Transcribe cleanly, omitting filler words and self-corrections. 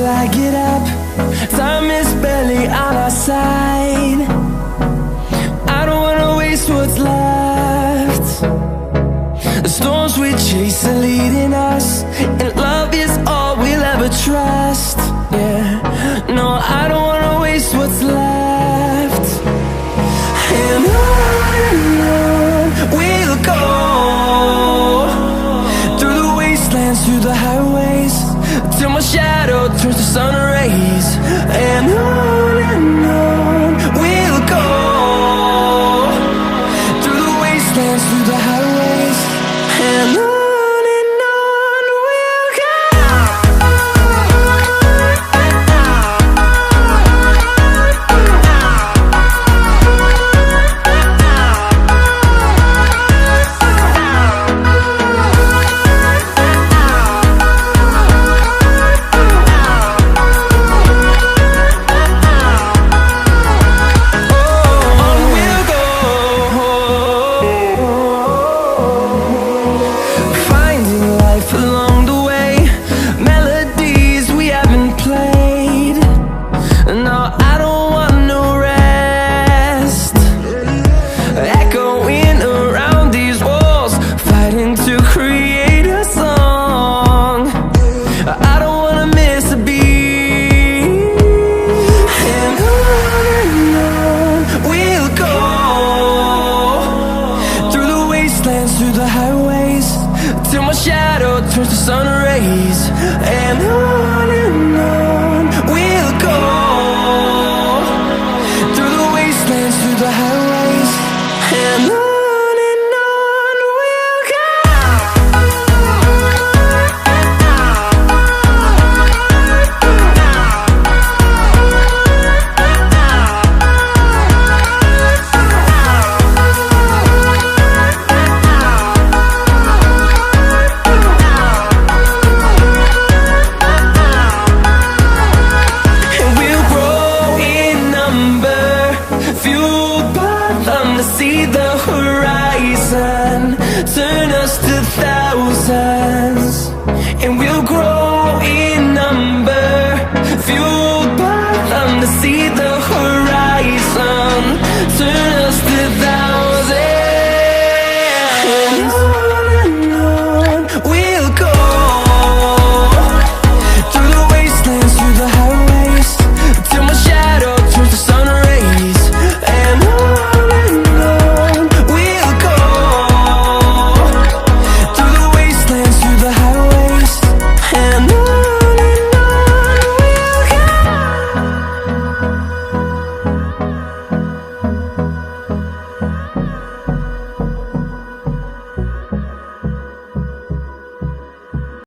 I get up. Time is barely on our side. I don't wanna waste what's left. The storms we chase are leading us, and love is all we'll ever trust. Yeah, no, I don't wanna waste what's left. And on we'll go, through the wastelands, through the highways, till my shadow turns to sun rays. And on we'll go, through the wastelands, through the highways, and on we'll go. Through the highways, till my shadow turns to sun rays. And on we'll go, through the wastelands, through the highways, and on we'll go. To see the horizon turn us to thousands, and we'll grow in number, fueled by them to see the horizon.